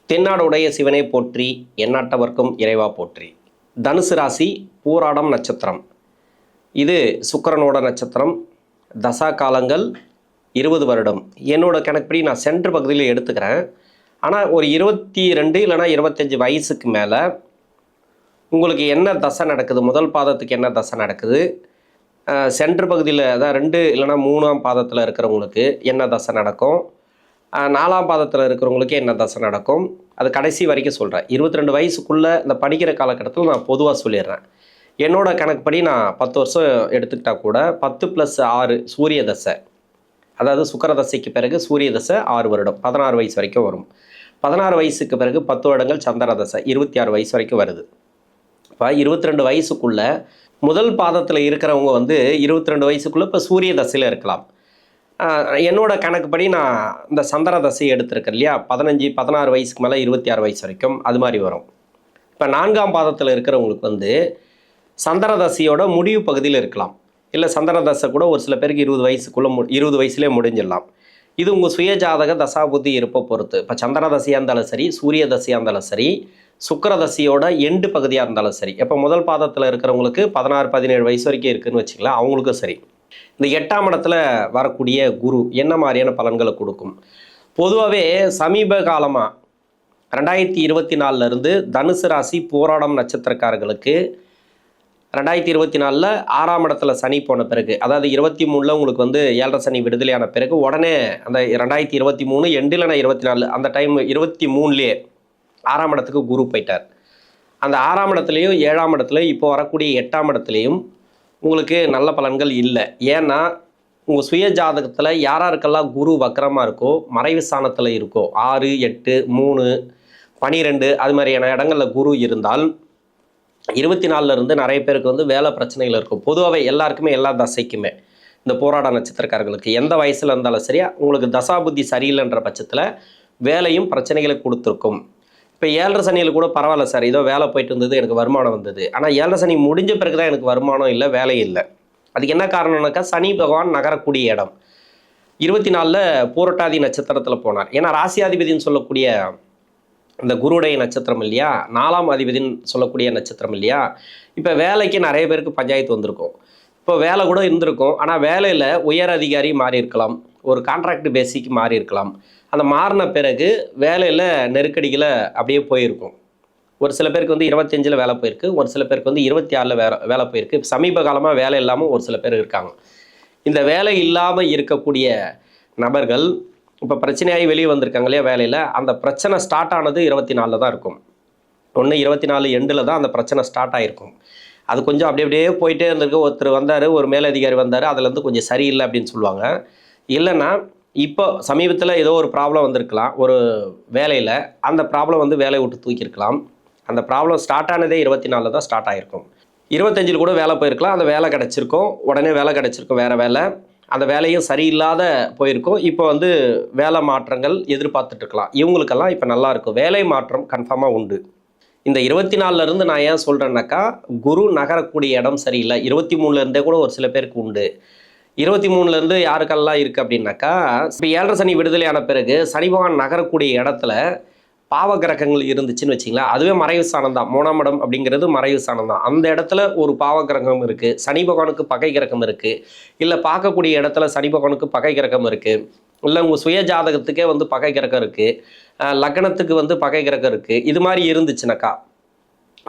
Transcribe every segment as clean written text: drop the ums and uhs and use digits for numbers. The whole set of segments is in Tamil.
தென்னாடுடைய சிவனே போற்றி, எந்நாட்டவர்க்கும் இறைவா போற்றி. தனுசு ராசி பூராடம் நட்சத்திரம். இது சுக்கிரனோட நட்சத்திரம். தசா காலங்கள் 20 வருடம். என்னோட கணக்குப்படி நான் சென்ட்ரு பகுதியில் எடுத்துக்கிறேன். ஆனால் ஒரு 22 இல்லைனா 25 வயசுக்கு மேலே உங்களுக்கு என்ன தசை நடக்குது, முதல் பாதத்துக்கு என்ன தசை நடக்குது, சென்ட்ரு பகுதியில் அதான் 2 இல்லைனா 3ஆம் பாதத்தில் இருக்கிறவங்களுக்கு என்ன தசை நடக்கும், 4ஆம் பாதத்தில் இருக்கிறவங்களுக்கு என்ன தசை நடக்கும், அது கடைசி வரைக்கும் சொல்கிறேன். 22 வயசுக்குள்ளே இந்த படிக்கிற காலகட்டத்தில் நான் பொதுவாக சொல்லிடுறேன். என்னோட கணக்குப்படி நான் 10 வருஷம் எடுத்துக்கிட்டால் கூட 10+6 சூரிய தசை, அதாவது சுக்கிர தசைக்கு பிறகு சூரிய தசை 6 வருடம், 16 வயசு வரைக்கும் வரும். 16 வயசுக்கு பிறகு 10 வருடங்கள் சந்திர தசை, 26 வயசு வரைக்கும் வருது. இப்போ 22 வயசுக்குள்ளே முதல் பாதத்தில் இருக்கிறவங்க 22 வயசுக்குள்ளே இப்போ சூரிய தசையில் இருக்கலாம். என்னோட கணக்குப்படி நான் இந்த சந்திர தசையை எடுத்திருக்கேன் இல்லையா, 15-16 வயசுக்கு மேலே 26 வயசு வரைக்கும் அது மாதிரி வரும். இப்போ 4ஆம் பாதத்தில் இருக்கிறவங்களுக்கு சந்திர தசையோட முடிவு பகுதியில் இருக்கலாம். இல்லை சந்திர தசை கூட ஒரு சில பேருக்கு 20 வயசுக்குள்ளே 20 வயசுலேயே முடிஞ்சிடலாம். இது உங்கள் சுயஜாதக தசாபுத்தி இருப்பை பொறுத்து. இப்போ சந்திர தசையாக இருந்தாலும் சரி, சூரிய தசையாக இருந்தாலும் சரி, சுக்கிர தசையோட எண்டு பகுதியாக இருந்தாலும் சரி. இப்போ முதல் பாதத்தில் இருக்கிறவங்களுக்கு 16-17 வயசு வரைக்கும் இருக்குதுன்னு வச்சுக்கலாம், அவங்களுக்கும் சரி. இந்த 8ஆம் இடத்துல வரக்கூடிய குரு என்ன மாதிரியான பலன்களை கொடுக்கும்? பொதுவாகவே சமீப காலமாக 2024 தனுசு ராசி போராடம் நட்சத்திரக்காரர்களுக்கு 2024 6ஆம் இடத்துல சனி போன பிறகு, அதாவது 23 உங்களுக்கு 7.5 சனி விடுதலையான பிறகு உடனே அந்த 2023 எண்டு இல்லைனா 24 அந்த டைம் 23லேயே 6ஆம் இடத்துக்கு குரு போயிட்டார். அந்த 6ஆம் இடத்துலையும் 7ஆம் இடத்துலையும் இப்போ வரக்கூடிய 8ஆம் இடத்துலையும் உங்களுக்கு நல்ல பலன்கள் இல்லை. ஏன்னா உங்கள் சுய ஜாதகத்தில் யாராருக்கெல்லாம் குரு வக்கரமாக இருக்கோ, மறைவு ஸ்தானத்தில் இருக்கோ, 6, 8, 3, 12 அது மாதிரியான இடங்களில் குரு இருந்தால் 24 நிறைய பேருக்கு வேலை பிரச்சனைகள் இருக்கும். பொதுவாகவே எல்லாருக்குமே எல்லா தசைக்குமே இந்த போராட நட்சத்திரக்காரர்களுக்கு எந்த வயசில் இருந்தாலும் சரியா உங்களுக்கு தசாபுத்தி சரியில்லைன்ற பட்சத்தில் வேலையும் பிரச்சனைகளை கொடுத்துருக்கும். இப்போ 7.5 சனியில் கூட பரவாயில்ல சார், ஏதோ வேலை போயிட்டு இருந்தது, எனக்கு வருமானம் வந்தது. ஆனால் 7.5 சனி முடிஞ்ச பிறகு தான் எனக்கு வருமானம் இல்லை, வேலை இல்லை. அதுக்கு என்ன காரணம்னாக்கா சனி பகவான் நகரக்கூடிய இடம் 24 பூரட்டாதி நட்சத்திரத்தில் போனார். ஏன்னா ராசியாதிபதினு சொல்லக்கூடிய இந்த குருடைய நட்சத்திரம் இல்லையா, 4ஆம் அதிபதினு சொல்லக்கூடிய நட்சத்திரம் இல்லையா. இப்போ வேலைக்கு நிறைய பேருக்கு பஞ்சாயத்து வந்திருக்கும், இப்போ வேலை கூட இருந்திருக்கும். ஆனால் வேலையில் உயர் அதிகாரி மாறி இருக்கலாம், ஒரு கான்ட்ராக்ட் பேசிக்கு மாறி இருக்கலாம். அந்த மாறின பிறகு வேலையில் நெருக்கடிகளை அப்படியே போயிருக்கும். ஒரு சில பேருக்கு 25 வேலை போயிருக்கு, ஒரு சில பேருக்கு 26 வேலை போயிருக்கு. சமீப காலமாக வேலை இல்லாமல் ஒரு சில பேர் இருக்காங்க. இந்த வேலை இல்லாமல் இருக்கக்கூடிய நபர்கள் இப்போ பிரச்சனையாகி வெளியே வந்திருக்காங்க இல்லையா வேலையில், அந்த பிரச்சனை ஸ்டார்ட் ஆனது 24 தான் இருக்கும். 24 எண்டில் தான் அந்த பிரச்சனை ஸ்டார்ட் ஆகிருக்கும். அது கொஞ்சம் அப்படியே போயிட்டே இருந்திருக்கு. ஒருத்தர் வந்தார், ஒரு மேலதிகாரி வந்தார், அதுலேருந்து கொஞ்சம் சரியில்லை அப்படின்னு சொல்லுவாங்க. இல்லைன்னா இப்போ சமீபத்தில் ஏதோ ஒரு ப்ராப்ளம் வந்திருக்கலாம் ஒரு வேலையில், அந்த ப்ராப்ளம் வேலையை விட்டு தூக்கியிருக்கலாம். அந்த ப்ராப்ளம் ஸ்டார்ட் ஆனதே 24 தான் ஸ்டார்ட் ஆகிருக்கும். 25 கூட வேலை போயிருக்கலாம், அந்த வேலை கிடச்சிருக்கும், உடனே வேலை கிடச்சிருக்கும், வேறு வேலை, அந்த வேலையும் சரியில்லாத போயிருக்கும். இப்போ வேலை மாற்றங்கள் எதிர்பார்த்துட்ருக்கலாம். இவங்களுக்கெல்லாம் இப்போ நல்லாயிருக்கும், வேலை மாற்றம் கன்ஃபார்மாக உண்டு. இந்த 24 நான் ஏன் சொல்கிறேன்னாக்கா, குரு நகரக்கூடிய இடம் சரியில்லை. 23 கூட ஒரு சில பேருக்கு உண்டு. 23 யாருக்கெல்லாம் இருக்குது அப்படின்னாக்கா, இப்போ 7.5 சனி விடுதலையான பிறகு சனி பகவான் நகரக்கூடிய இடத்துல பாவ கிரகங்கள் இருந்துச்சுன்னு வச்சிங்களா, அதுவே மறைவு ஸ்தானம் தான். 3ஆம் இடம் அப்படிங்கிறது மறைவு ஸ்தானம் தான். அந்த இடத்துல ஒரு பாவ கிரகம் இருக்குது, சனி பகவானுக்கு பகை கிரகம் இருக்குது, இல்லை பார்க்கக்கூடிய இடத்துல சனி பகவானுக்கு பகை கிரகம் இருக்குது, இல்லை உங்கள் சுய ஜாதகத்துக்கே பகை கிரகம் இருக்குது, லக்னத்துக்கு பகை கிரகம் இருக்குது. இது மாதிரி இருந்துச்சுனாக்கா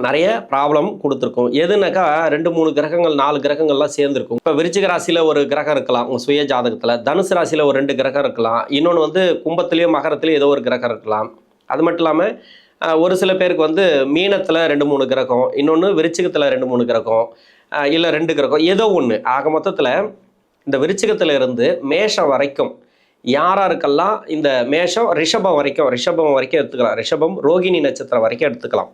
நிறைய ப்ராப்ளம் கொடுத்துருக்கும். எதுனாக்கா 2-3 கிரகங்கள் 4 கிரகங்கள்லாம் சேர்ந்துருக்கும். இப்போ விருச்சிக ராசியில் ஒரு கிரகம் இருக்கலாம் உங்கள் சுய ஜாதகத்தில், தனுசு ராசியில் ஒரு 2 கிரகம் இருக்கலாம், இன்னொன்று கும்பத்துலேயோ மகரத்துலேயோ ஏதோ ஒரு கிரகம் இருக்கலாம். அது மட்டும் இல்லாமல் ஒரு சில பேருக்கு மீனத்தில் 2-3 கிரகம், இன்னொன்று விருச்சிகத்தில் 2-3 கிரகம், இல்லை 2 கிரகம், ஏதோ ஒன்று. ஆக மொத்தத்தில் இந்த விருச்சிகத்தில் இருந்து மேஷம் வரைக்கும் யாராருக்கெல்லாம் இந்த மேஷம் ரிஷபம் வரைக்கும் எடுத்துக்கலாம், ரிஷபம் ரோகிணி நட்சத்திரம் வரைக்கும் எடுத்துக்கலாம்.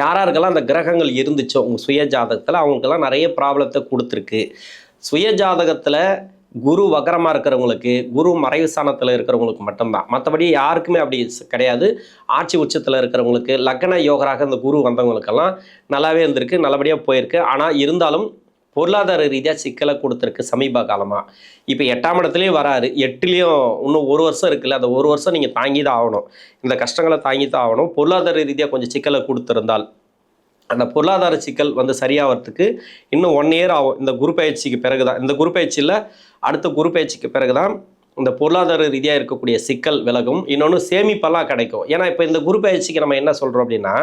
யாராருக்கெல்லாம் அந்த கிரகங்கள் இருந்துச்சோ உங்கள் சுய ஜாதகத்தில் அவங்களுக்கெல்லாம் நிறைய ப்ராப்ளத்தை கொடுத்துருக்கு. சுய ஜாதகத்தில் குரு வக்கரமாக இருக்கிறவங்களுக்கு, குரு மறைவு ஸ்தானத்தில் இருக்கிறவங்களுக்கு மட்டும்தான், மற்றபடி யாருக்குமே அப்படி கிடையாது. ஆட்சி உச்சத்தில் இருக்கிறவங்களுக்கு, லக்ன யோகராக இந்த குரு வந்தவங்களுக்கெல்லாம் நல்லாவே இருந்திருக்கு, நல்லபடியாக போயிருக்கு. ஆனால் இருந்தாலும் பொருளாதார ரீதியாக சிக்கலை கொடுத்துருக்கு சமீப காலமாக. இப்போ 8ஆம் இடத்துலையும் வராரு, 8லேயும் இன்னும் 1 வருஷம் இருக்குல்ல, அந்த 1 வருஷம் நீங்கள் தாங்கி தான் ஆகணும். இந்த கஷ்டங்களை தாங்கி தான் ஆகணும். பொருளாதார ரீதியாக கொஞ்சம் சிக்கலை கொடுத்துருந்தால் அந்த பொருளாதார சிக்கல் வந்து சரியாகிறதுக்கு இன்னும் 1 இயர் ஆகும். இந்த குரு பயிற்சிக்கு பிறகு தான், இந்த குரு பயிற்சியில் அடுத்த குரு பயிற்சிக்கு பிறகு தான் இந்த பொருளாதார ரீதியாக இருக்கக்கூடிய சிக்கல் விலகும். இன்னொன்று சேமிப்பெல்லாம் கிடைக்கும். ஏன்னா இப்போ இந்த குரு பயிற்சிக்கு நம்ம என்ன சொல்கிறோம் அப்படின்னா,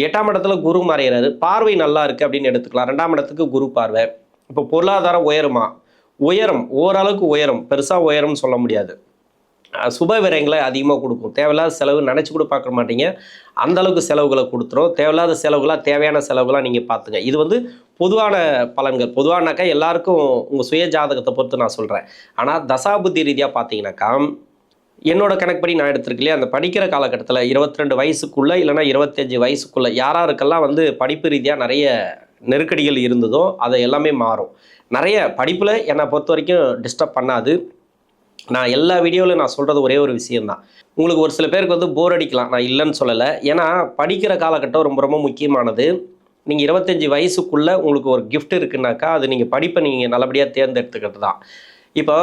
8ஆம் இடத்துல குரு மறைகிறாரு, பார்வை நல்லா இருக்குது அப்படின்னு எடுத்துக்கலாம். 2ஆம் இடத்துக்கு குரு பார்வை. இப்போ பொருளாதாரம் உயருமா? உயரும், ஓரளவுக்கு உயரும், பெருசாக உயரும்னு சொல்ல முடியாது. சுப விரயங்களை அதிகமாக கொடுக்கும். தேவையில்லாத செலவு நினச்சி கூட பார்க்க மாட்டீங்க, அந்த அளவுக்கு செலவுகளை கொடுத்துரும். தேவையில்லாத செலவுகளாக தேவையான செலவுகளாக நீங்கள் பார்த்துங்க. இது வந்து பொதுவான பலன்கள். பொதுவானாக்கா எல்லாருக்கும் உங்கள் சுய ஜாதகத்தை பொறுத்து நான் சொல்கிறேன். ஆனால் தசாபுத்தி ரீதியாக பார்த்தீங்கன்னாக்கா, என்னோட கணக்குப்படி நான் எடுத்திருக்கலையே, அந்த படிக்கிற காலகட்டத்தில் 22 வயசுக்குள்ளே இல்லைனா 25 வயசுக்குள்ளே யாராருக்கெல்லாம் வந்து படிப்பு ரீதியாக நிறைய நெருக்கடிகள் இருந்ததோ அதை எல்லாமே மாறும். நிறைய படிப்பில் என்னை பொறுத்த வரைக்கும் டிஸ்டர்ப் பண்ணாது. நான் எல்லா வீடியோவிலும் நான் சொல்கிறது ஒரே ஒரு விஷயந்தான். உங்களுக்கு ஒரு சில பேருக்கு வந்து போர் அடிக்கலாம், நான் இல்லைன்னு சொல்லலை. ஏன்னா படிக்கிற காலகட்டம் ரொம்ப ரொம்ப முக்கியமானது. நீங்கள் 25 வயசுக்குள்ளே உங்களுக்கு ஒரு கிஃப்ட் இருக்குன்னாக்கா அது நீங்கள் படிப்பை நீங்கள் நல்லபடியாக தேர்ந்தெடுத்துக்கிறது தான். இப்போ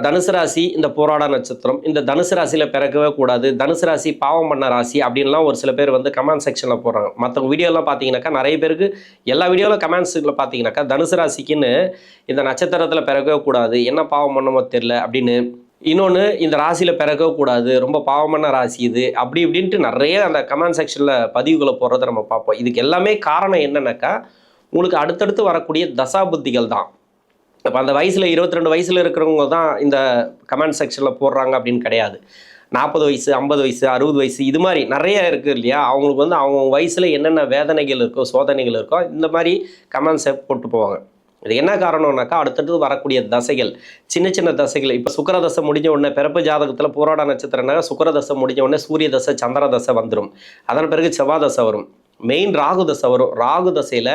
தனுசு ராசி இந்த போராட நட்சத்திரம், இந்த தனுசு ராசியில் பிறக்கவே கூடாது, தனுசு ராசி பாவம் பண்ண ராசி அப்படின்லாம் ஒரு சில பேர் வந்து கமெண்ட் செக்ஷனில் போடுறாங்க. மற்ற வீடியோலாம் பார்த்தீங்கன்னாக்கா நிறைய பேருக்கு எல்லா வீடியோவில் கமெண்ட்ஸுக்குள்ள பார்த்தீங்கன்னாக்கா தனுசு ராசிக்குன்னு இந்த நட்சத்திரத்தில் பிறக்கவே கூடாது, என்ன பாவம் பண்ணமோ தெரில அப்படின்னு, இன்னொன்று இந்த ராசியில் பிறக்கவே கூடாது, ரொம்ப பாவமான ராசி இது அப்படி இப்படின்ட்டு நிறைய அந்த கமெண்ட் செக்ஷனில் பதிவுகளை போடுறதை நம்ம பார்ப்போம். இதுக்கு எல்லாமே காரணம் என்னன்னாக்கா உங்களுக்கு அடுத்தடுத்து வரக்கூடிய தசாபுத்திகள் தான். இப்போ அந்த வயசில் 22 வயசில் இருக்கிறவங்க தான் இந்த கமெண்ட் செக்ஷனில் போடுறாங்க அப்படின்னு கிடையாது. 40 வயசு, 50 வயசு, 60 வயசு இது மாதிரி நிறைய இருக்குது இல்லையா. அவங்களுக்கு வந்து அவங்க வயசில் என்னென்ன வேதனைகள் இருக்கோ, சோதனைகள் இருக்கோ, இந்த மாதிரி கமெண்ட்ஸை போட்டு போவாங்க. இது என்ன காரணம்னாக்கா அடுத்தடுத்து வரக்கூடிய தசைகள், சின்ன சின்ன தசைகள். இப்போ சுக்கிர தசை முடிஞ்ச உடனே பிறப்பு ஜாதகத்தில் போராட நட்சத்திரம்னாக்கா சுக்கிர தசை முடிஞ்ச உடனே சூரிய தசை, சந்திர தசை வந்துடும். அதன் பிறகு செவ்வாய் தசை வரும், மெயின் ராகு தசை வரும். ராகு தசையில்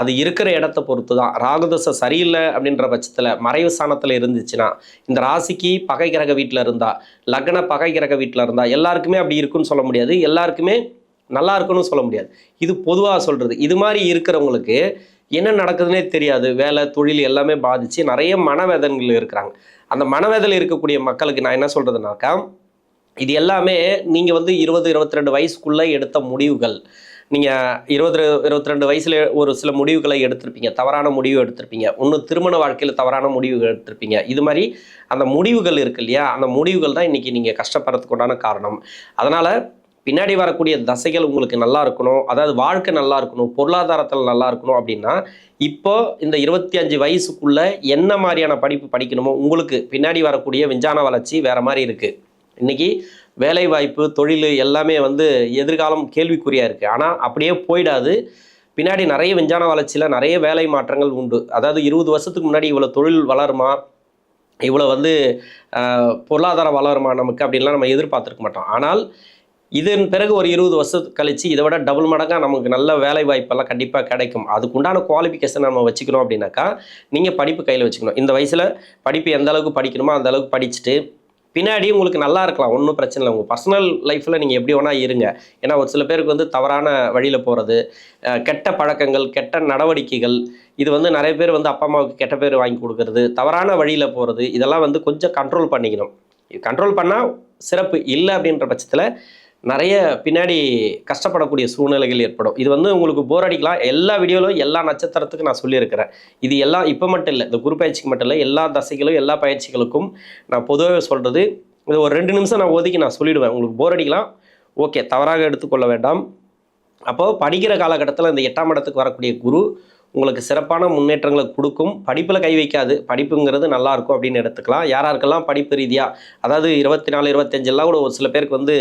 அது இருக்கிற இடத்த பொறுத்து தான். ராகுதசை சரியில்லை அப்படின்ற பட்சத்தில் மறைவு ஸ்தானத்தில் இருந்துச்சுன்னா, இந்த ராசிக்கு பகை கிரக வீட்டில் இருந்தால், லக்ன பகை கிரக வீட்டில் இருந்தால் எல்லாருக்குமே அப்படி இருக்குன்னு சொல்ல முடியாது, எல்லாருக்குமே நல்லா இருக்குன்னு சொல்ல முடியாது. இது பொதுவாக சொல்கிறது. இது மாதிரி இருக்கிறவங்களுக்கு என்ன நடக்குதுன்னே தெரியாது. வேலை, தொழில் எல்லாமே பாதித்து நிறைய மனவேதனைகள் இருக்கிறாங்க. அந்த மனவேதனை இருக்கக்கூடிய மக்களுக்கு நான் என்ன சொல்கிறதுனாக்கா, இது எல்லாமே நீங்கள் வந்து 20-22 வயசுக்குள்ளே எடுத்த முடிவுகள். நீங்கள் 22 வயசில் ஒரு சில முடிவுகளை எடுத்திருப்பீங்க, தவறான முடிவு எடுத்திருப்பீங்க. இன்னும் திருமண வாழ்க்கையில் தவறான முடிவுகள் எடுத்திருப்பீங்க. இது மாதிரி அந்த முடிவுகள் இருக்கு இல்லையா, அந்த முடிவுகள் தான் இன்றைக்கி நீங்கள் கஷ்டப்படுறதுக்கு உண்டான காரணம். அதனால் பின்னாடி வரக்கூடிய தசைகள் உங்களுக்கு நல்லா இருக்கணும், அதாவது வாழ்க்கை நல்லா இருக்கணும், பொருளாதாரத்தில் நல்லா இருக்கணும் அப்படின்னா இப்போ இந்த 25 வயசுக்குள்ளே என்ன மாதிரியான படிப்பு படிக்கணுமோ, உங்களுக்கு பின்னாடி வரக்கூடிய விஞ்ஞான வளர்ச்சி வேறு மாதிரி இருக்குது. இன்றைக்கி வேலை வாய்ப்பு, தொழில் எல்லாமே வந்து எதிர்காலம் கேள்விக்குறியாக இருக்குது. ஆனால் அப்படியே போயிடாது. பின்னாடி நிறைய விஞ்ஞான வளர்ச்சியில் நிறைய வேலை மாற்றங்கள் உண்டு. அதாவது 20 வருஷத்துக்கு முன்னாடி இவ்வளோ தொழில் வளருமா, இவ்வளோ வந்து பொருளாதாரம் வளருமா நமக்கு அப்படின்லாம் நம்ம எதிர்பார்த்துருக்க மாட்டோம். ஆனால் இதன் பிறகு ஒரு 20 வருஷம் கழித்து இதை விட டபுள் மடங்காக நமக்கு நல்ல வேலை வாய்ப்பெல்லாம் கண்டிப்பாக கிடைக்கும். அதுக்குண்டான குவாலிஃபிகேஷன் நம்ம வச்சுக்கணும் அப்படின்னாக்கா நீங்கள் படிப்பு கையில் வச்சுக்கணும். இந்த வயசில் படிப்பு எந்த அளவுக்கு படிக்கணுமோ அந்த அளவுக்கு படிச்சுட்டு பின்னாடி உங்களுக்கு நல்லா இருக்கலாம், ஒன்றும் பிரச்சனை இல்லை. உங்கள் பர்சனல் லைஃப்பில் நீங்கள் எப்படி வேணால் இருங்க. ஏன்னா ஒரு சில பேருக்கு வந்து தவறான வழியில் போகிறது, கெட்ட பழக்கங்கள், கெட்ட நடவடிக்கைகள், இது வந்து நிறைய பேர் வந்து அப்பா அம்மாவுக்கு கெட்ட பேர் வாங்கி கொடுக்கறது, தவறான வழியில் போகிறது, இதெல்லாம் வந்து கொஞ்சம் கண்ட்ரோல் பண்ணிக்கணும். இது கண்ட்ரோல் பண்ணால் சிறப்பு. இல்லை அப்படின்ற பட்சத்தில் நிறைய பின்னாடி கஷ்டப்படக்கூடிய சூழ்நிலைகள் ஏற்படும். இது வந்து உங்களுக்கு போர் அடிக்கலாம். எல்லா வீடியோவிலும் எல்லா நட்சத்திரத்துக்கும் நான் சொல்லியிருக்கிறேன். இது எல்லாம் இப்போ மட்டும் இல்லை, இந்த குரு பயிற்சிக்கு மட்டும் இல்லை, எல்லா தசைகளும் எல்லா பயிற்சிகளுக்கும் நான் பொதுவாக சொல்கிறது. இது ஒரு 2 நிமிஷம் நான் ஒதுக்கி நான் சொல்லிவிடுவேன். உங்களுக்கு போர் அடிக்கலாம், ஓகே, தவறாக எடுத்துக்கொள்ள வேண்டாம். அப்போது படிக்கிற காலகட்டத்தில் இந்த 8ஆம் இடத்துக்கு வரக்கூடிய குரு உங்களுக்கு சிறப்பான முன்னேற்றங்களை கொடுக்கும். படிப்பில் கை வைக்காது, படிப்புங்கிறது நல்லாயிருக்கும் அப்படின்னு எடுத்துக்கலாம். யாராருக்கெல்லாம் படிப்பு ரீதியாக, அதாவது 24, 25 கூட ஒரு சில பேருக்கு வந்து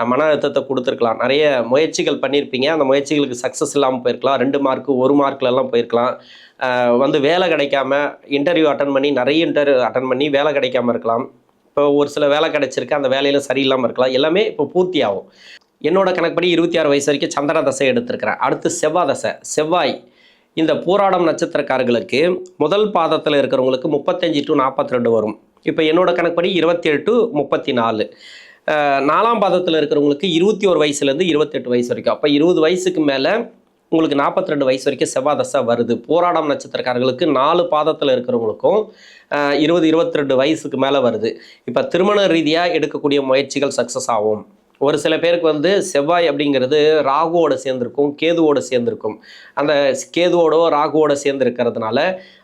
மன அழுத்தத்தை கொடுத்துருக்கலாம். நிறைய முயற்சிகள் பண்ணியிருப்பீங்க, அந்த முயற்சிகளுக்கு சக்ஸஸ் இல்லாமல் போயிருக்கலாம். 2 மார்க்கு 1 மார்க்லலாம் போயிருக்கலாம். வந்து வேலை கிடைக்காம இன்டர்வியூ அட்டன் பண்ணி நிறைய இன்டர்வியூ அட்டன் பண்ணி வேலை கிடைக்காம இருக்கலாம். இப்போ ஒரு சில வேலை கிடைச்சிருக்கு, அந்த வேலையில் சரியில்லாமல் இருக்கலாம். எல்லாமே இப்போ பூர்த்தி ஆகும். என்னோட கணக்குப்படி 26 வயசு வரைக்கும் சந்திர தசை எடுத்திருக்கிறேன். அடுத்து செவ்வாய் தசை. செவ்வாய் இந்த போராடம் நட்சத்திரக்காரர்களுக்கு முதல் பாதத்தில் இருக்கிறவங்களுக்கு 35 to 42 வரும். இப்போ என்னோட கணக்குப்படி 27 to 34. 4ஆம் பாதத்தில் இருக்கிறவங்களுக்கு 21 வயசுலேருந்து 28 வயசு வரைக்கும். அப்போ 20 வயசுக்கு மேலே உங்களுக்கு 42 வயசு வரைக்கும் செவ்வாய் தசை வருது. போராடம் நட்சத்திரக்காரர்களுக்கு 4 பாதத்தில் இருக்கிறவங்களுக்கும் 20-22 வயசுக்கு மேலே வருது. இப்போ திருமண ரீதியாக எடுக்கக்கூடிய முயற்சிகள் சக்ஸஸ் ஆகும். ஒரு சில பேருக்கு வந்து செவ்வாய் அப்படிங்கிறது ராகுவோட சேர்ந்திருக்கும், கேதுவோட சேர்ந்திருக்கும். அந்த கேதுவோட ராகுவோட சேர்ந்து இருக்கிறதுனால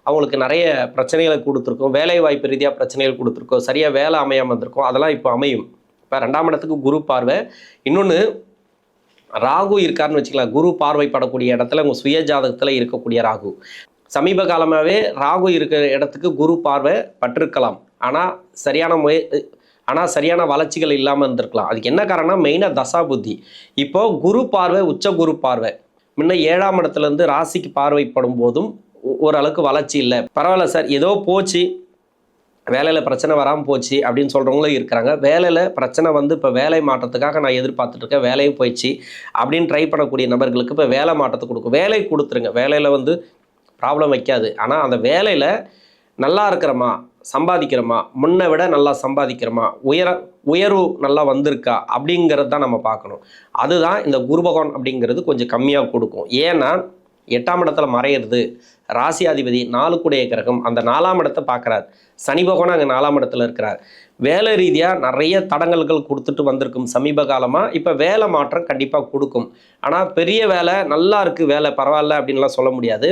அவங்களுக்கு நிறைய பிரச்சனைகளை கொடுத்துருக்கும். வேலை வாய்ப்பு ரீதியாக பிரச்சனைகள் கொடுத்துருக்கோம், சரியாக வேலை அமையாமல் இருந்திருக்கும். அதெல்லாம் இப்போ அமையும். இப்போ 2ஆம் இடத்துக்கு குரு பார்வை. இன்னொன்று, ராகு இருக்காருன்னு வச்சுக்கலாம். குரு பார்வைப்படக்கூடிய இடத்துல உங்கள் சுய ஜாதகத்தில் இருக்கக்கூடிய ராகு. சமீப காலமாகவே ராகு இருக்கிற இடத்துக்கு குரு பார்வை பட்டிருக்கலாம். ஆனால் சரியான வளர்ச்சிகள் இல்லாமல் இருந்திருக்கலாம். அதுக்கு என்ன காரணம்? மெயினாக தசா புத்தி. இப்போ குரு பார்வை, உச்ச குரு பார்வை. முன்ன 7ஆம் இடத்துலேருந்து ராசிக்கு பார்வைப்படும் போதும் ஓரளவுக்கு வளர்ச்சி இல்லை. பரவாயில்ல சார், ஏதோ போச்சு, வேலையில் பிரச்சனை வராமல் போச்சு அப்படின்னு சொல்கிறவங்களும் இருக்கிறாங்க. வேலையில் பிரச்சனை வந்து இப்போ வேலை மாற்றத்துக்காக நான் எதிர்பார்த்துட்ருக்கேன், வேலையும் போயிடுச்சு அப்படின்னு ட்ரை பண்ணக்கூடிய நபர்களுக்கு இப்போ வேலை மாற்றத்தை கொடுக்கும். வேலை கொடுத்துருங்க, வேலையில் வந்து ப்ராப்ளம் வைக்காது. ஆனால் அந்த வேலையில் நல்லா இருக்கிறோமா, சம்பாதிக்கிறோமா, முன்னை விட நல்லா சம்பாதிக்கிறோமா, உயர்வு நல்லா வந்திருக்கா அப்படிங்கிறது தான் நம்ம பார்க்கணும். அதுதான் இந்த குரு பகவான் அப்படிங்கிறது கொஞ்சம் கம்மியாக கொடுக்கும். ஏன்னா 8ஆம் இடத்துல மறையிறது, ராசியாதிபதி 4 கூடிய கிரகம், அந்த 4ஆம் இடத்தை பார்க்குறார். சனி பகவான் அங்கே 4ஆம் இடத்துல இருக்கிறார். வேலை ரீதியாக நிறைய தடங்கல்கள் கொடுத்துட்டு வந்திருக்கும் சமீப காலமாக. இப்போ வேலை மாற்றம் கண்டிப்பாக கொடுக்கும். ஆனால் பெரிய வேலை நல்லா இருக்குது, வேலை பரவாயில்ல அப்படின்லாம் சொல்ல முடியாது.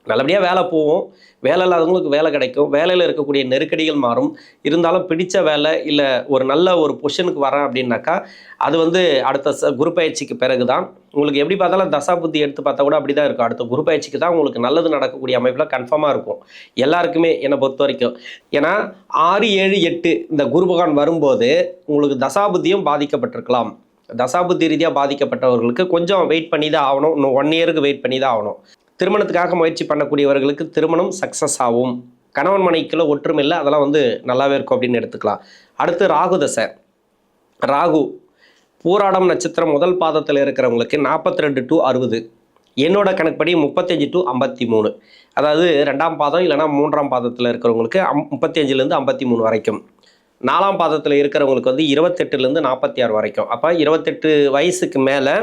நல்லபடியாக வேலை போகும், வேலை இல்லாதவங்களுக்கு வேலை கிடைக்கும், வேலையில் இருக்கக்கூடிய நெருக்கடிகள் மாறும். இருந்தாலும் பிடிச்ச வேலை இல்லை ஒரு நல்ல ஒரு பொசிஷனுக்கு வரேன் அப்படின்னாக்கா அது வந்து அடுத்த குரு பயிற்சிக்கு பிறகு தான். உங்களுக்கு எப்படி பார்த்தாலும் தசா புத்தி எடுத்து பார்த்தா கூட அப்படி தான் இருக்கும். அடுத்த குரு பயிற்சிக்கு தான் உங்களுக்கு நல்லது நடக்கக்கூடிய அமைப்பில் கன்ஃபார்மாக இருக்கும் எல்லாருக்குமே, என்னை பொறுத்த வரைக்கும். ஏன்னா 6, 7, 8 இந்த குரு பகவான் வரும்போது உங்களுக்கு தசா புத்தியும் பாதிக்கப்பட்டிருக்கலாம். தசாபுத்தி ரீதியாக பாதிக்கப்பட்டவர்களுக்கு கொஞ்சம் வெயிட் பண்ணி தான் ஆகணும். இன்னும் 1 இயருக்கு வெயிட் பண்ணி தான் ஆகணும். திருமணத்துக்காக முயற்சி பண்ணக்கூடியவர்களுக்கு திருமணம் சக்ஸஸ் ஆகும். கணவன் மனைவிக்குள்ள ஒற்றுமை இல்லை, அதெல்லாம் வந்து நல்லாவே இருக்கும் அப்படின்னு எடுத்துக்கலாம். அடுத்து ராகு தசை. ராகு பூராடம் நட்சத்திரம் முதல் பாதத்தில் இருக்கிறவங்களுக்கு 42 to 60, என்னோட கணக்குப்படி 35 to 53. அதாவது 2ஆம் பாதம் இல்லைனா 3ஆம் பாதத்தில் இருக்கிறவங்களுக்கு 35லேருந்து 53 வரைக்கும். 4ஆம் பாதத்தில் இருக்கிறவங்களுக்கு வந்து 28லேருந்து 46 வரைக்கும். அப்போ 28 வயசுக்கு மேலே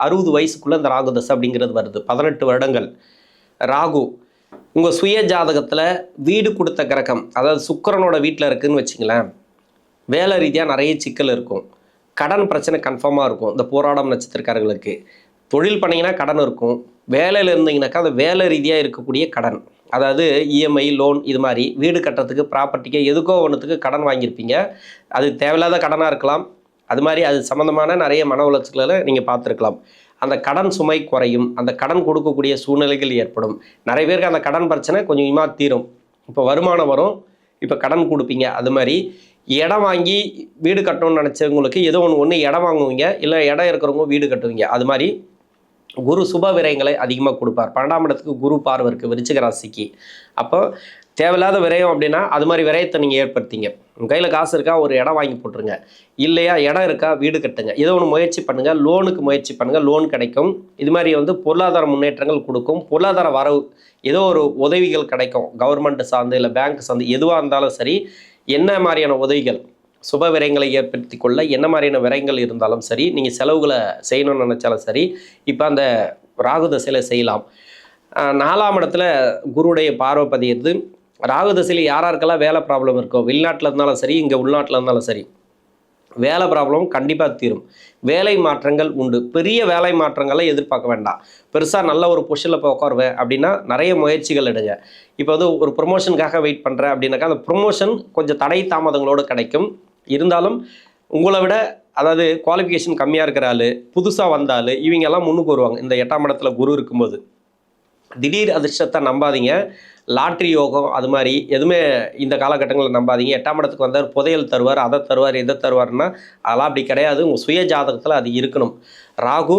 60 வயசுக்குள்ளே இந்த ராகு தசை அப்படிங்கிறது வருது. 18 வருடங்கள் ராகு உங்கள் சுய ஜாதகத்தில் வீடு கொடுத்த கிரகம், அதாவது சுக்கிரனோட வீட்டில் இருக்குதுன்னு வச்சிங்களேன். வேலை ரீதியாக நிறைய சிக்கல் இருக்கும், கடன் பிரச்சனை கன்ஃபார்மாக இருக்கும். இந்த போராடம் நட்சத்திரக்காரர்களுக்கு தொழில் பண்ணிங்கன்னா கடன் இருக்கும், வேலையில் இருந்தீங்கன்னாக்கா அந்த வேலை ரீதியாக இருக்கக்கூடிய கடன், அதாவது இஎம்ஐ லோன், இது மாதிரி வீடு கட்டுறதுக்கு ப்ராப்பர்ட்டிக்கு எதுக்கோ ஒன்றுத்துக்கு கடன் வாங்கியிருப்பீங்க. அது தேவையில்லாத கடனாக இருக்கலாம். அது மாதிரி அது சம்மந்தமான நிறைய மன உளைச்சல்களை நீங்கள் பார்த்துருக்கலாம். அந்த கடன் சுமை குறையும், அந்த கடன் கொடுக்கக்கூடிய சூழ்நிலைகள் ஏற்படும். நிறைய பேருக்கு அந்த கடன் பிரச்சனை கொஞ்சம் கொஞ்சமாக தீரும். இப்போ வருமானம் வரும், இப்போ கடன் கொடுப்பீங்க. அது மாதிரி இடம் வாங்கி வீடு கட்டணும்னு நினச்சவங்களுக்கு ஏதோ ஒன்று இடம் வாங்குவீங்க, இல்லை இடம் இருக்கிறவங்க வீடு கட்டுவீங்க. அது மாதிரி குரு சுப விரயங்களை அதிகமாக கொடுப்பார். 12ஆம் இடத்துக்கு குரு பார்வை இருக்குது விருச்சிக ராசிக்கு. அப்போ தேவையில்லாத விரயம் அப்படின்னா அது மாதிரி விரயத்தை நீங்கள் ஏற்படுத்திங்க. உங்கள் கையில் காசு இருக்கா, ஒரு இடம் வாங்கி போட்டுருங்க. இல்லையா இடம் இருக்கா, வீடு கட்டுங்க. ஏதோ ஒன்று முயற்சி பண்ணுங்கள், லோனுக்கு முயற்சி பண்ணுங்கள், லோன் கிடைக்கும். இது மாதிரி வந்து பொருளாதார முன்னேற்றங்கள் கொடுக்கும், பொருளாதார வரவு, ஏதோ ஒரு உதவிகள் கிடைக்கும். கவர்மெண்ட் சார்ந்து இல்லை பேங்க் சார்ந்து எதுவாக இருந்தாலும் சரி, என்ன மாதிரியான உதவிகள், சுப விரயங்களை ஏற்படுத்தி கொள்ள என்ன மாதிரியான விரயங்கள் இருந்தாலும் சரி, நீங்கள் செலவுகளை செய்யணும்னு நினச்சாலும் சரி, இப்போ அந்த ராகு தசையில் செய்யலாம். 4ஆம் இடத்துல குருவுடைய பார்வை பதியிறது. ராகு தசையில் யாராருக்கெல்லாம் வேலை ப்ராப்ளம் இருக்கோ, வெளிநாட்டில் இருந்தாலும் சரி, இங்கே உள்நாட்டில் இருந்தாலும் சரி, வேலை ப்ராப்ளம் கண்டிப்பாக தீரும். வேலை மாற்றங்கள் உண்டு. பெரிய வேலை மாற்றங்களை எதிர்பார்க்க வேண்டாம். பெருசாக நல்ல ஒரு பொசிஷனில் போய் உட்காருவேன் அப்படின்னா நிறைய முயற்சிகள் எடுங்க. இப்போ வந்து ஒரு ப்ரொமோஷனுக்காக வெயிட் பண்ணுறேன் அப்படின்னாக்கா அந்த ப்ரொமோஷன் கொஞ்சம் தடை தாமதங்களோடு கிடைக்கும். இருந்தாலும் உங்களை விட, அதாவது குவாலிஃபிகேஷன் கம்மியாக இருக்கிற ஆள், புதுசாக வந்த ஆள், இவங்கெல்லாம் முன்னுக்கு வருவாங்க. இந்த 8ஆம் இடத்துல குரு இருக்கும்போது திடீர் அதிர்ஷ்டத்தை நம்பாதீங்க. லாட்ரி யோகம் அது மாதிரி எதுவுமே இந்த காலகட்டங்களில் நம்பாதீங்க. 8ஆம் இடத்துக்கு வந்தார் புதையல் தருவார், அதை தருவார், இதை தருவார்னா அதெல்லாம் அப்படி கிடையாது. உங்கள் சுய ஜாதகத்தில் அது இருக்கணும். ராகு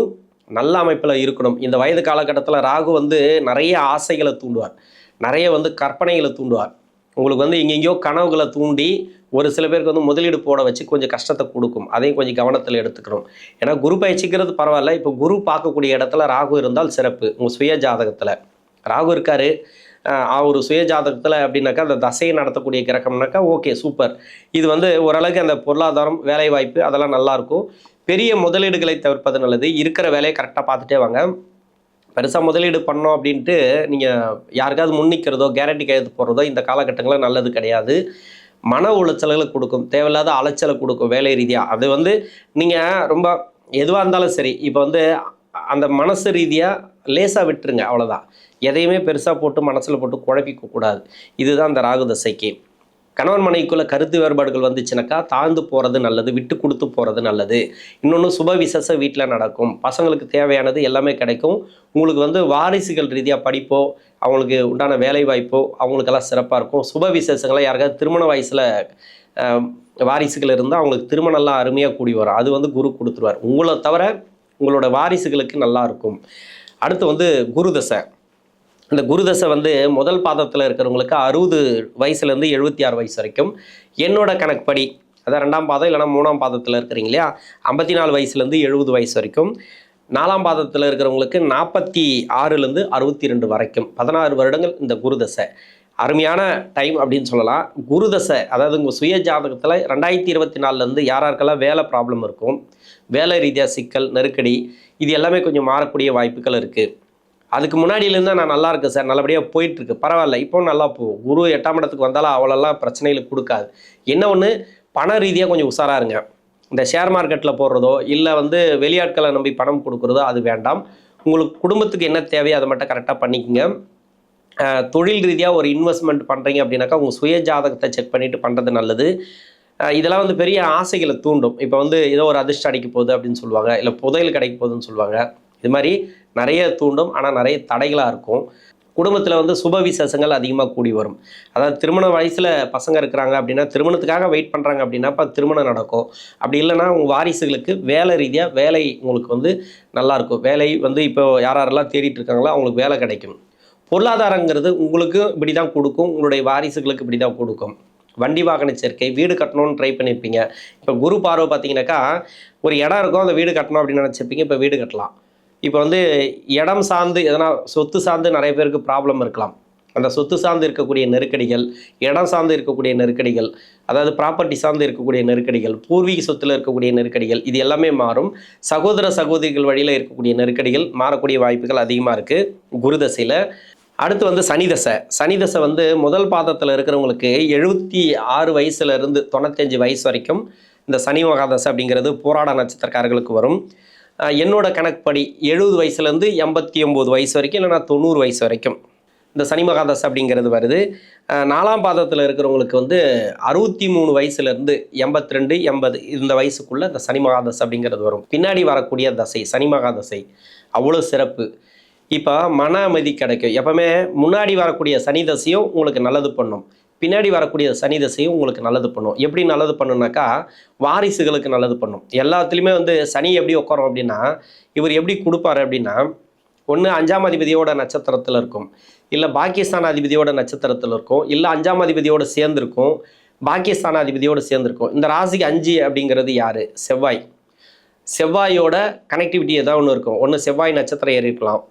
நல்ல அமைப்பில் இருக்கணும். இந்த வயது காலகட்டத்தில் ராகு வந்து நிறைய ஆசைகளை தூண்டுவார், நிறைய வந்து கற்பனைகளை தூண்டுவார். உங்களுக்கு வந்து எங்கெங்கேயோ கனவுகளை தூண்டி ஒரு சில பேருக்கு வந்து முதலீடு போட வச்சு கொஞ்சம் கஷ்டத்தை கொடுக்கும். அதையும் கொஞ்சம் கவனத்தில் எடுத்துக்கணும். ஏன்னா குரு பயிற்சிக்கிறது பரவாயில்ல, இப்போ குரு பார்க்கக்கூடிய இடத்துல ராகு இருந்தால் சிறப்பு. உங்கள் சுய ஜாதகத்தில் ராகு இருக்கார், ஒரு சுய ஜாதகத்தில் அப்படின்னாக்கா அந்த தசையை நடத்தக்கூடிய கிரகம்னாக்கா ஓகே சூப்பர். இது வந்து ஓரளவுக்கு அந்த பொருளாதாரம், வேலைவாய்ப்பு அதெல்லாம் நல்லாயிருக்கும். பெரிய முதலீடுகளை தவிர்ப்பது நல்லது. இருக்கிற வேலையை கரெக்டாக பார்த்துட்டே வாங்க. பெருசாக முதலீடு பண்ணோம் அப்படின்ட்டு நீங்கள் யாருக்காவது முன்னிக்கிறதோ கேரண்டி கையெழுத்து போடுறதோ இந்த காலகட்டங்களில் நல்லது கிடையாது. மன உளைச்சல்களை கொடுக்கும், தேவையில்லாத அலைச்சலை கொடுக்கும் வேலை ரீதியாக. அது வந்து நீங்கள் ரொம்ப எதுவாக இருந்தாலும் சரி, இப்போ வந்து அந்த மனசு ரீதியாக லேசாக விட்டுருங்க, அவ்வளோதான். எதையுமே பெருசாக போட்டு மனசில் போட்டு குழப்பிக்க கூடாது. இதுதான் அந்த ராகு தசைக்கு. கணவன் மனைவிக்குள்ள கருத்து வேறுபாடுகள் வந்துச்சுனாக்கா தாழ்ந்து போகிறது நல்லது, விட்டு கொடுத்து போகிறது நல்லது. இன்னொன்று சுப விசேஷ வீட்டில் நடக்கும், பசங்களுக்கு தேவையானது எல்லாமே கிடைக்கும். உங்களுக்கு வந்து வாரிசுகள் ரீதியாக படிப்போ, அவங்களுக்கு உண்டான வேலை வாய்ப்போ அவங்களுக்கெல்லாம் சிறப்பாக இருக்கும். சுப விசேஷங்களை யாருக்காவது திருமண வயசில் வாரிசுகள் இருந்தால் அவங்களுக்கு திருமணம்லாம் அருமையாக கூடி வரும். அது வந்து குரு கொடுத்துருவார். உங்களை தவிர உங்களோட வாரிசுகளுக்கு நல்லா இருக்கும். அடுத்து வந்து குரு தசை. இந்த குருதசை வந்து முதல் பாதத்தில் இருக்கிறவங்களுக்கு 60 வயசுலேருந்து 76 வயசு வரைக்கும். என்னோட கணக்குப்படி அதான் 2ஆம் பாதம் இல்லைனா 3ஆம் பாதத்தில் இருக்கிறீங்க இல்லையா, 54 வயசுலேருந்து 70 வயசு வரைக்கும். 4ஆம் பாதத்தில் இருக்கிறவங்களுக்கு 46லேருந்து 62 வரைக்கும் 16 வருடங்கள் இந்த குருதசை. அருமையான டைம் அப்படின்னு சொல்லலாம். குருதசை அதாவது உங்கள் சுய ஜாதகத்தில் 2024லேருந்து யாராருக்கெல்லாம் வேலை ப்ராப்ளம் இருக்கும், வேலை ரீதியாக சிக்கல் நெருக்கடி, இது எல்லாமே கொஞ்சம் மாறக்கூடிய வாய்ப்புகள் இருக்குது. அதுக்கு முன்னாடியிலேருந்து நான் நல்லா இருக்கேன் சார், நல்லபடியாக போயிட்டுருக்கு, பரவாயில்ல, இப்போ நல்லா போகும். குரு 8ஆம் இடத்துக்கு வந்தாலும் அவ்வளோலாம் பிரச்சனைகள் கொடுக்காது. என்ன ஒன்று, பண ரீதியாக கொஞ்சம் உஷாராக இருங்க. இந்த ஷேர் மார்க்கெட்டில் போடுறதோ இல்லை வந்து வெளியாட்களை நம்பி பணம் கொடுக்குறதோ அது வேண்டாம். உங்களுக்கு குடும்பத்துக்கு என்ன தேவையோ அதை மட்டும் கரெக்டாக பண்ணிக்கோங்க. தொழில் ரீதியாக ஒரு இன்வெஸ்ட்மெண்ட் பண்ணுறீங்க அப்படின்னாக்கா உங்கள் சுய ஜாதகத்தை செக் பண்ணிவிட்டு பண்ணுறது நல்லது. இதெல்லாம் வந்து பெரிய ஆசைகளை தூண்டும். இப்போ வந்து ஏதோ ஒரு அதிர்ஷ்டம் அடிக்க போகுது அப்படின்னு சொல்லுவாங்க, இல்லை புதையல் கிடைக்க போகுதுன்னு சொல்லுவாங்க. இது மாதிரி நிறைய தூண்டும், ஆனால் நிறைய தடைகளாக இருக்கும். குடும்பத்தில் வந்து சுப விசேஷங்கள் அதிகமாக கூடி வரும். அதாவது திருமண வயசில் பசங்க இருக்கிறாங்க அப்படின்னா, திருமணத்துக்காக வெயிட் பண்ணுறாங்க அப்படின்னா இப்போ திருமணம் நடக்கும். அப்படி இல்லைன்னா உங்கள் வாரிசுகளுக்கு வேலை ரீதியாக வேலை உங்களுக்கு வந்து நல்லாயிருக்கும். வேலை வந்து இப்போ யாரெல்லாம் தேடிட்டு இருக்காங்களோ அவங்களுக்கு வேலை கிடைக்கும். பொருளாதாரங்கிறது உங்களுக்கு இப்படி தான் கொடுக்கும், உங்களுடைய வாரிசுகளுக்கு இப்படி தான் கொடுக்கும். வண்டி வாகன சேர்க்கை, வீடு கட்டணும்னு ட்ரை பண்ணியிருப்பீங்க. இப்போ குரு பார்வை பார்த்தீங்கன்னாக்கா ஒரு இடம் இருக்கும், அந்த வீடு கட்டணும் அப்படின்னு நினச்சிருப்பீங்க, இப்போ வீடு கட்டலாம். இப்போ வந்து இடம் சார்ந்து எதனா சொத்து சார்ந்து நிறைய பேருக்கு ப்ராப்ளம் இருக்கலாம். அந்த சொத்து சார்ந்து இருக்கக்கூடிய நெருக்கடிகள், இடம் சார்ந்து இருக்கக்கூடிய நெருக்கடிகள், அதாவது ப்ராப்பர்ட்டி சார்ந்து இருக்கக்கூடிய நெருக்கடிகள், பூர்வீக சொத்தில் இருக்கக்கூடிய நெருக்கடிகள், இது எல்லாமே மாறும். சகோதர சகோதரிகள் வழியில் இருக்கக்கூடிய நெருக்கடிகள் மாறக்கூடிய வாய்ப்புகள் அதிகமாக இருக்குது குருதசையில். அடுத்து வந்து சனிதசை. சனிதசை வந்து முதல் பாதத்தில் இருக்கிறவங்களுக்கு 76 வயசுலேருந்து 95 வயசு வரைக்கும் இந்த சனி மகாதசை அப்படிங்கிறது போராட நட்சத்திரக்காரர்களுக்கு வரும். என்னோட கணக்குப்படி 70 வயசுலேருந்து 89 வயசு வரைக்கும் இல்லைனா 90 வயசு வரைக்கும் இந்த சனி மகாதசை அப்படிங்கிறது வருது. 4ஆம் பாதத்தில் இருக்கிறவங்களுக்கு வந்து 63 வயசுலேருந்து 82 80 இந்த வயசுக்குள்ளே இந்த சனி மகாதசை அப்படிங்கிறது வரும். பின்னாடி வரக்கூடிய தசை சனி மகாதசை அவ்வளோ சிறப்பு. இப்போ மன அமைதி கிடைக்கும். எப்பவுமே முன்னாடி வரக்கூடிய சனி தசையும் உங்களுக்கு நல்லது பண்ணும், பின்னாடி வரக்கூடிய சனி தசையும் உங்களுக்கு நல்லது பண்ணும். எப்படி நல்லது பண்ணுனாக்கா வாரிசுகளுக்கு நல்லது பண்ணும். எல்லாத்துலேயுமே வந்து சனி எப்படி உட்காரும் அப்படின்னா, இவர் எப்படி கொடுப்பாரு அப்படின்னா, ஒன்று 5ஆம் அதிபதியோட நட்சத்திரத்தில் இருக்கும், இல்லை பாக்கியஸ்தான அதிபதியோட நட்சத்திரத்தில் இருக்கும், இல்லை 5ஆம் அதிபதியோடு சேர்ந்துருக்கும், பாக்கியஸ்தான அதிபதியோடு சேர்ந்துருக்கும். இந்த ராசிக்கு 5 அப்படிங்கிறது யார்? செவ்வாய். செவ்வாயோட கனெக்டிவிட்டி ஏதாவது ஒன்று இருக்கும். ஒன்று செவ்வாய் நட்சத்திரம் ஏறி இருக்கலாம்,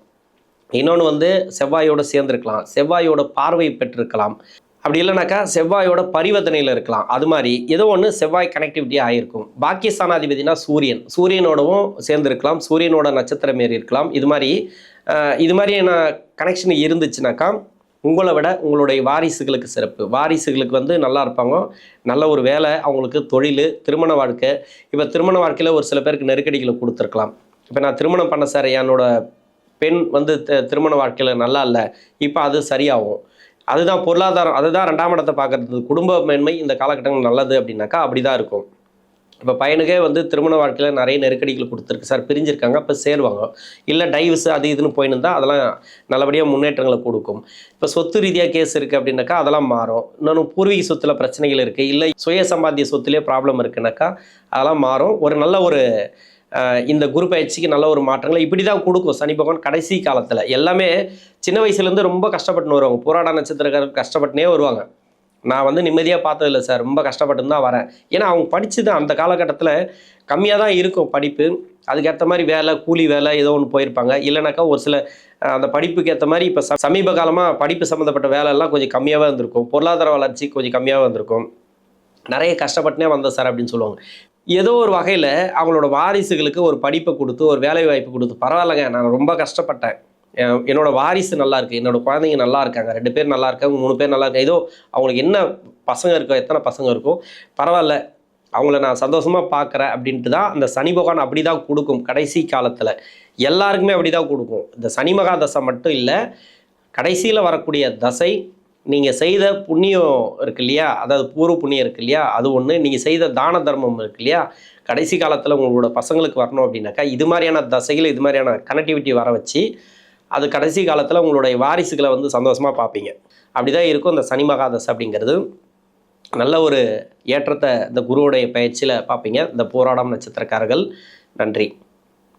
இன்னொன்று வந்து செவ்வாயோடு சேர்ந்துருக்கலாம், செவ்வாயோட பார்வை பெற்றிருக்கலாம், அப்படி இல்லைனாக்கா செவ்வாயோட பரிவர்த்தனையில் இருக்கலாம். அது மாதிரி ஏதோ ஒன்று செவ்வாய் கனெக்டிவிட்டி ஆகிருக்கும். பாக்கியஸ்தானாதிபதினா சூரியன், சூரியனோடவும் சேர்ந்துருக்கலாம், சூரியனோட நட்சத்திரம் ஏறி இருக்கலாம். இது மாதிரியான கனெக்ஷன் இருந்துச்சுனாக்கா உங்களை விட உங்களுடைய வாரிசுகளுக்கு சிறப்பு. வாரிசுகளுக்கு வந்து நல்லா இருப்பாங்க, நல்ல ஒரு வேலை, அவங்களுக்கு தொழில், திருமண வாழ்க்கை. இப்போ திருமண வாழ்க்கையில் ஒரு சில பேருக்கு நெருக்கடிகளை கொடுத்துருக்கலாம். இப்போ நான் திருமணம் பண்ண சார், என்னோட பெண் வந்து திருமண வாழ்க்கையில் நல்லா இல்லை, இப்போ அது சரியாகும். அதுதான் பொருளாதாரம், அதுதான் 2ஆம் இடத்தை பார்க்குறது. குடும்ப மேன்மை இந்த காலகட்டங்கள் நல்லது அப்படின்னாக்கா அப்படி தான் இருக்கும். இப்போ பையனுக்கே வந்து திருமண வாழ்க்கையில் நிறைய நெருக்கடிகள் கொடுத்துருக்கு சார், பிரிஞ்சிருக்காங்க, இப்போ சேருவாங்க. இல்லை டைவர்ஸ் அது இதுன்னு போயின்னு இருந்தால் அதெல்லாம் நல்லபடியாக முன்னேற்றங்களை கொடுக்கும். இப்போ சொத்து ரீதியாக கேஸ் இருக்குது அப்படின்னாக்கா அதெல்லாம் மாறும். இன்னொன்று பூர்வீக சொத்தில் பிரச்சனைகள் இருக்குது, இல்லை சுய சம்பாத்திய சொத்துலேயே ப்ராப்ளம் இருக்குனாக்கா அதெல்லாம் மாறும். ஒரு நல்ல ஒரு இந்த குரு பயிற்சிக்கு நல்ல ஒரு மாற்றங்களை இப்படி தான் கொடுக்கும் சனி பகவான் கடைசி காலத்தில். எல்லாமே சின்ன வயசுலேருந்து ரொம்ப கஷ்டப்பட்டுன்னு வருவாங்க. போராட நட்சத்திரக்காரர்கள் கஷ்டப்பட்டுனே வருவாங்க. நான் வந்து நிம்மதியாக பார்த்ததில்லை சார், ரொம்ப கஷ்டப்பட்டு தான் வரேன். ஏன்னா அவங்க படித்து தான் அந்த காலகட்டத்தில் கம்மியாக தான் இருக்கும் படிப்பு, அதுக்கேற்ற மாதிரி வேலை, கூலி வேலை ஏதோ ஒன்று போயிருப்பாங்க. இல்லைனாக்கா ஒரு சில அந்த படிப்புக்கு ஏற்ற மாதிரி இப்போ சமீப காலமாக படிப்பு சம்மந்தப்பட்ட வேலையெல்லாம் கொஞ்சம் கம்மியாகவே இருந்திருக்கும், பொருளாதார வளர்ச்சி கொஞ்சம் கம்மியாகவே வந்திருக்கும், நிறைய கஷ்டப்பட்டுனே வந்தேன் சார் அப்படின்னு சொல்லுவாங்க. ஏதோ ஒரு வகையில் அவங்களோட வாரிசுகளுக்கு ஒரு படிப்பை கொடுத்து ஒரு வேலை வாய்ப்பு கொடுத்து, பரவாயில்லைங்க நான் ரொம்ப கஷ்டப்பட்டேன், என்னோட வாரிசு நல்லா இருக்குது, என்னோட குழந்தைங்க நல்லா இருக்காங்க, 2 பேர் நல்லா இருக்காங்க, 3 பேர் நல்லா இருக்காங்க, ஏதோ அவங்களுக்கு என்ன பசங்க இருக்கோ, எத்தனை பசங்க இருக்கோ பரவாயில்ல, அவங்கள நான் சந்தோஷமாக பார்க்குறேன் அப்படின்ட்டு தான் அந்த சனி பகவான் அப்படி தான் கொடுக்கும். கடைசி காலத்தில் எல்லாருக்குமே அப்படி தான் கொடுக்கும். இந்த சனி மகா தசை மட்டும் இல்லை, கடைசியில் வரக்கூடிய தசை நீங்கள் செய்த புண்ணியம் இருக்கு இல்லையா, அதாவது பூர்வ புண்ணியம் இருக்கு இல்லையா, அது ஒன்று. நீங்கள் செய்த தான தர்மம் இருக்கு இல்லையா, கடைசி காலத்தில் உங்களோட பசங்களுக்கு வரணும் அப்படின்னாக்கா இது மாதிரியான தசைகள், இது மாதிரியான கனெக்டிவிட்டி வர வச்சு அது கடைசி காலத்தில் உங்களுடைய வாரிசுகளை வந்து சந்தோஷமாக பார்ப்பீங்க. அப்படி தான் இருக்கும் இந்த சனி மகாதசை அப்படிங்கிறது. நல்ல ஒரு ஏற்றத்தை இந்த குருவுடைய பயிற்சியில் பார்ப்பீங்க இந்த போராடம் நட்சத்திரக்காரர்கள். நன்றி.